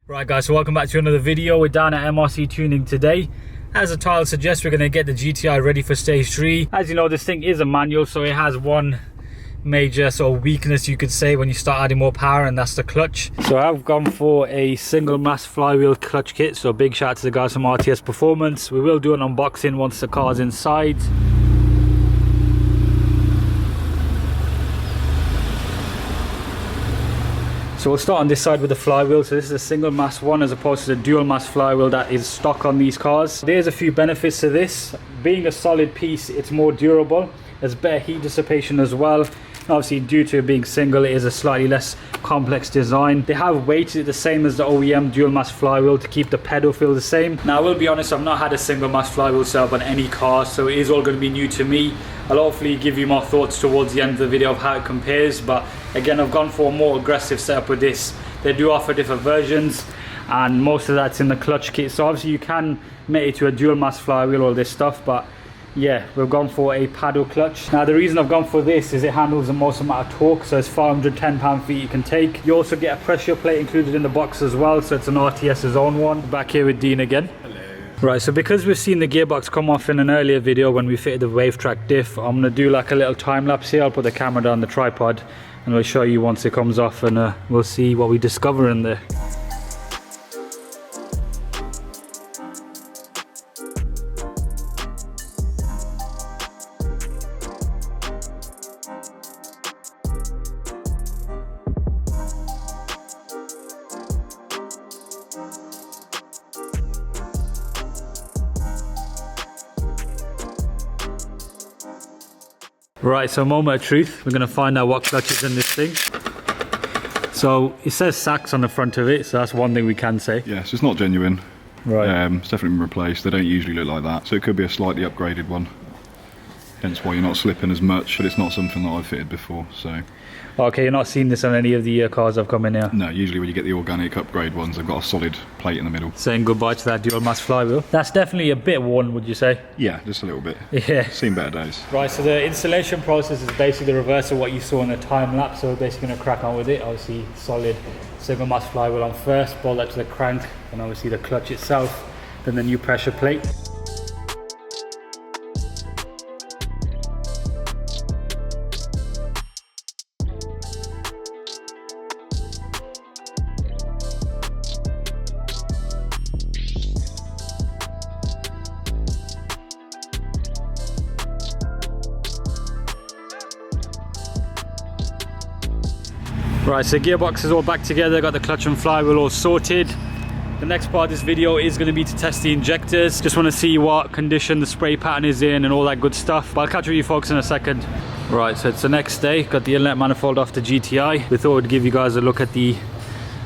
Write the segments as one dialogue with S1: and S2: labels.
S1: Right guys, so welcome back to another video. We're down at MRC Tuning today. As the title suggests, we're going to get the GTI ready for stage 3. As you know, this thing is a manual, so it has one major sort of weakness, you could say, when you start adding more power, and that's the clutch. So I've gone for a single mass flywheel clutch kit, so big shout out to the guys from RTS Performance. We will do an unboxing once the car's inside. So we'll start on this side with the flywheel. So this is a single mass one as opposed to the dual mass flywheel that is stock on these cars. There's a few benefits to this. Being a solid piece, it's more durable. There's better heat dissipation as well. Obviously, due to it being single, it is a slightly less complex design. They have weighted it the same as the OEM dual mass flywheel to keep the pedal feel the same. Now I will be honest, I've not had a single mass flywheel setup on any car, so it is all going to be new to me. I'll hopefully give you my thoughts towards the end of the video of how it compares, but again, I've gone for a more aggressive setup with this. They do offer different versions, and most of that's in the clutch kit, so obviously you can make it to a dual mass flywheel, all this stuff, but yeah, we've gone for a paddle clutch. Now the reason I've gone for this is it handles the most amount of torque, so it's 510 pound-feet you can take. You also get a pressure plate included in the box as well, so it's an RTS's own one. Back here with Dean again. Right, so because we've seen the gearbox come off in an earlier video when we fitted the WaveTrack diff, I'm going to do like a little time lapse here. I'll put the camera down the tripod and we'll show you once it comes off, and we'll see what we discover in there. Right, so moment of truth, we're going to find out what clutch is in this thing. So it says Sachs on the front of it, so that's one thing we can say.
S2: Yeah, so it's not genuine.
S1: Right.
S2: It's definitely been replaced. They don't usually look like that, so it could be a slightly upgraded one. Hence why you're not slipping as much, but it's not something that I've fitted before, so.
S1: Okay, you're not seeing this on any of the cars I've come in here?
S2: No, usually when you get the organic upgrade ones, they've got a solid plate in the middle.
S1: Saying goodbye to that dual mass flywheel. That's definitely a bit worn, would you say?
S2: Yeah, just a little bit.
S1: Yeah.
S2: Seen better days. Right,
S1: so the installation process is basically the reverse of what you saw in the time lapse, so we're basically going to crack on with it. Obviously, solid single mass flywheel on first, bolt that to the crank, and obviously the clutch itself, then the new pressure plate. Right, so gearbox is all back together, got the clutch and flywheel all sorted. The next part of this video is going to be to test the injectors. Just want to see what condition the spray pattern is in and all that good stuff. But I'll catch up with you folks in a second. Right, so it's the next day. Got the inlet manifold off the GTI. We thought we'd give you guys a look at the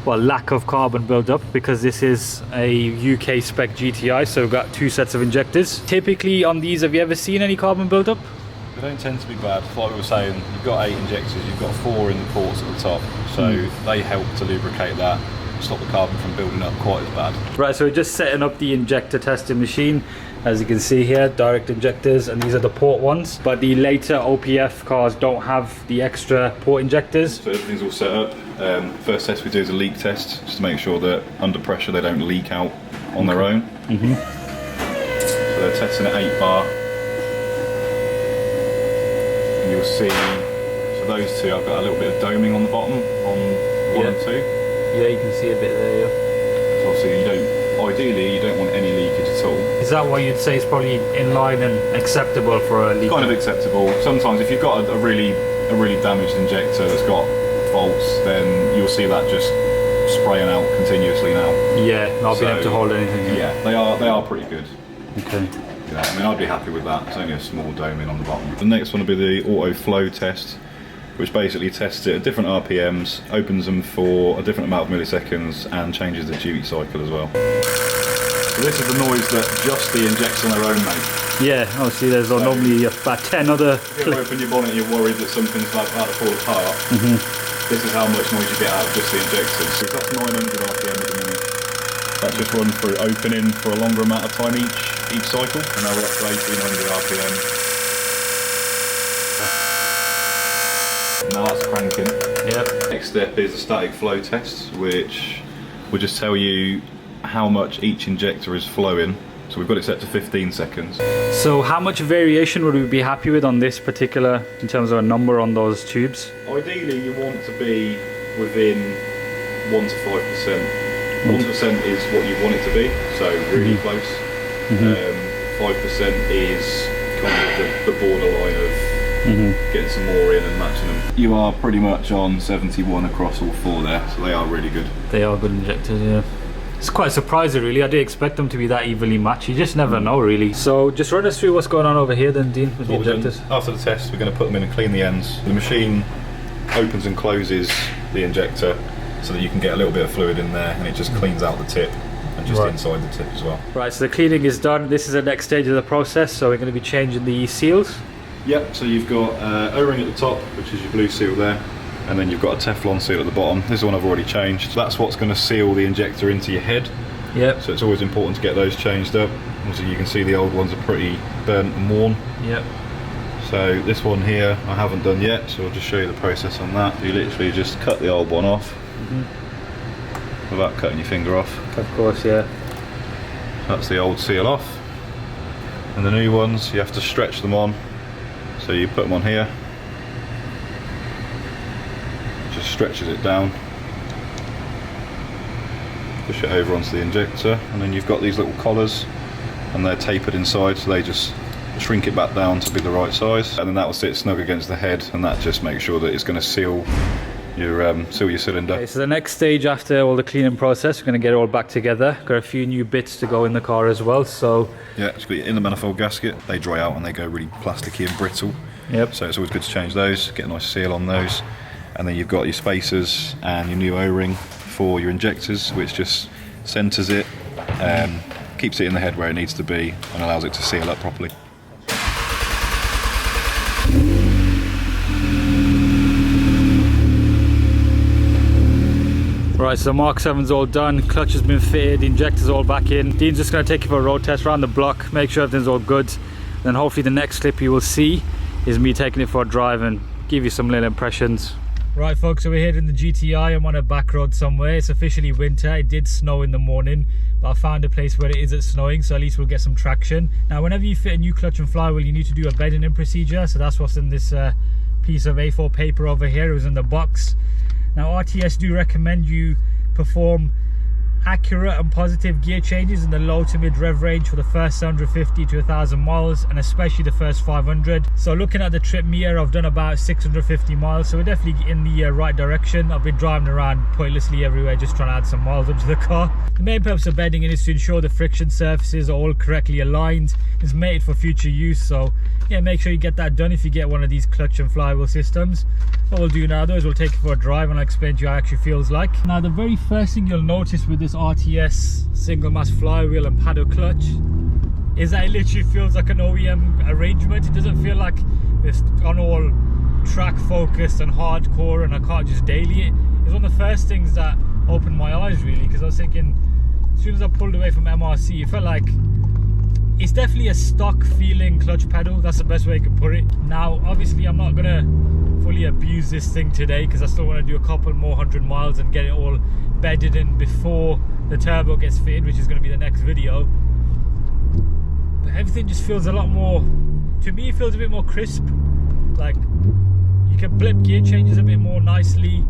S1: lack of carbon buildup, because this is a UK spec GTI, so we've got 2 sets of injectors. Typically on these, have you ever seen any carbon buildup?
S3: They don't tend to be bad. Like we were saying, you've got 8 injectors, you've got 4 in the ports at the top, so they help to lubricate that, stop the carbon from building up quite as bad.
S1: Right, so we're just setting up the injector testing machine. As you can see here, direct injectors, and these are the port ones, but the later OPF cars don't have the extra port injectors.
S2: So everything's all set up. First test we do is a leak test, just to make sure that under pressure they don't leak out on their own. So they're testing at 8 bar. You'll see, so those two, I've got a little bit of doming on the bottom on 1 and 2.
S1: Yeah, you can see a bit there, yeah.
S2: So obviously ideally you don't want any leakage at all.
S1: Is that what you'd say is probably in line and acceptable for a leak?
S2: Kind of acceptable. Sometimes if you've got a really damaged injector that's got faults, then you'll see that just spraying out continuously now.
S1: Yeah, not being able to hold anything.
S2: Yeah, they are pretty good.
S1: Okay.
S2: Yeah, I mean, I'd be happy with that. It's only a small doming on the bottom. The next one will be the auto flow test, which basically tests it at different RPMs, opens them for a different amount of milliseconds, and changes the duty cycle as well. So this is the noise that just the injectors on their own make.
S1: Yeah, obviously there's normally about 10 other...
S2: If you open your bonnet and you're worried that something's about to fall apart, this is how much noise you get out of just the injectors. So that's 900 RPM at the minute. That's just run through opening for a longer amount of time each cycle, and now we're up to 1800 RPM. Now that's cranking.
S1: Yep.
S2: Next step is a static flow test, which will just tell you how much each injector is flowing. So we've got it set to 15 seconds.
S1: So how much variation would we be happy with on this particular, in terms of a number on those tubes?
S2: Ideally you want to be within 1 to 5%. 1% is what you want it to be, so really close. 5% is kind of the borderline of getting some more in and matching them. You are pretty much on 71 across all 4 there, so they are really good.
S1: They are good injectors, yeah. It's quite surprising really, I didn't expect them to be that evenly matched, you just never know really. So just run us through what's going on over here then, Dean, with the injectors.
S2: After the test we're going to put them in and clean the ends. The machine opens and closes the injector so that you can get a little bit of fluid in there, and it just cleans out the tip and just inside the tip as well. Right,
S1: so the cleaning is done. This is the next stage of the process, so we're going to be changing the seals.
S2: Yep, so you've got O-ring at the top, which is your blue seal there, and then you've got a Teflon seal at the bottom. This is one I've already changed. So that's what's going to seal the injector into your head.
S1: Yep.
S2: So it's always important to get those changed up. Also you can see the old ones are pretty burnt and worn.
S1: Yep.
S2: So this one here I haven't done yet, so I'll just show you the process on that. You literally just cut the old one off without cutting your finger off.
S1: Of course, yeah.
S2: That's the old seal off. And the new ones, you have to stretch them on. So you put them on here. Just stretches it down. Push it over onto the injector, and then you've got these little collars, and they're tapered inside, so they just shrink it back down to be the right size, and then that will sit snug against the head, and that just makes sure that it's going to seal your cylinder.
S1: Okay, so the next stage after all the cleaning process, we're going to get it all back together. Got a few new bits to go in the car as well. So
S2: yeah, it's got in the manifold gasket. They dry out and they go really plasticky and brittle.
S1: Yep.
S2: So it's always good to change those, get a nice seal on those, and then you've got your spacers and your new O-ring for your injectors, which just centers it, keeps it in the head where it needs to be, and allows it to seal up properly.
S1: Right, so Mark 7's all done, clutch has been fitted, injector's all back in. Dean's just going to take you for a road test around the block, make sure everything's all good. Then hopefully the next clip you will see is me taking it for a drive and give you some little impressions. Right folks, so we're here in the GTI. I'm on a back road somewhere. It's officially winter. It did snow in the morning, but I found a place where it isn't snowing, so at least we'll get some traction. Now whenever you fit a new clutch and flywheel, you need to do a bedding in procedure, so that's what's in this piece of A4 paper over here. It was in the box. Now RTS do recommend you perform accurate and positive gear changes in the low to mid rev range for the first 750 to 1000 miles, and especially the first 500. So looking at the trip meter, I've done about 650 miles, so we're definitely in the right direction. I've been driving around pointlessly everywhere just trying to add some miles onto the car. The main purpose of bedding in is to ensure the friction surfaces are all correctly aligned. It's mated for future use, so yeah, make sure you get that done if you get one of these clutch and flywheel systems. What we'll do now though is we'll take it for a drive and I'll explain to you how it actually feels like. Now the very first thing you'll notice with this RTS single mass flywheel and paddle clutch is that it literally feels like an OEM arrangement. It doesn't feel like it's on all track focused and hardcore and I can't just daily it. It's one of the first things that opened my eyes really, because I was thinking, as soon as I pulled away from MRC, it felt like it's definitely a stock feeling clutch pedal. That's the best way I could put it. Now obviously I'm not gonna fully abuse this thing today because I still want to do a couple more 100 miles and get it all bedded in before the turbo gets fitted, which is going to be the next video. But everything just feels a lot more, to me it feels a bit more crisp. Like you can blip gear changes a bit more nicely.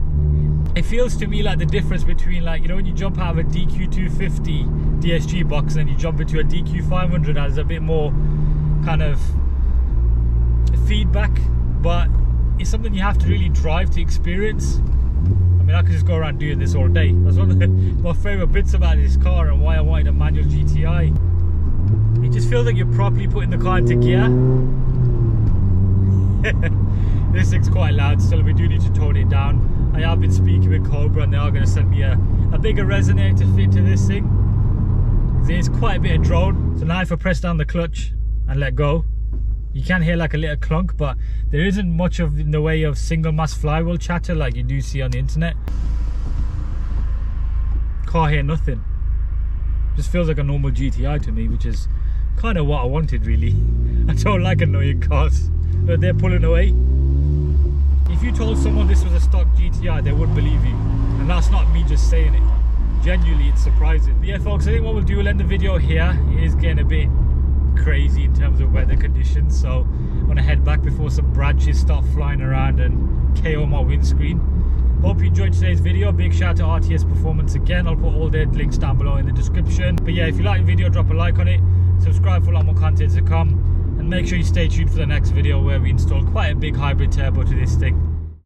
S1: It feels to me like the difference between, like, you know, when you jump out of a DQ250 DSG box and you jump into a DQ500, there's a bit more kind of feedback, but it's something you have to really drive to experience. I mean, I could just go around doing this all day. That's one of my favourite bits about this car and why I wanted a manual GTI. It just feels like you're properly putting the car into gear. This thing's quite loud still, we do need to tone it down. I have been speaking with Cobra and they are going to send me a bigger resonator to fit to this thing. There's quite a bit of drone. So now if I press down the clutch and let go, you can hear like a little clunk, but there isn't much of in the way of single mass flywheel chatter like you do see on the internet. Can't hear nothing. Just feels like a normal GTI to me, which is kind of what I wanted really. I don't like annoying cars, but they're pulling away. If you told someone this was a stock GTI, they wouldn't believe you, and that's not me just saying it. Genuinely, it's surprising. But yeah, folks, I think what we'll do, we'll end the video here. It is getting a bit crazy in terms of weather conditions, so I'm gonna head back before some branches start flying around and KO my windscreen. Hope you enjoyed today's video. Big shout out to RTS Performance again. I'll put all their links down below in the description. But yeah, if you like the video, drop a like on it, subscribe for a lot more content to come, and make sure you stay tuned for the next video where we install quite a big hybrid turbo to this thing.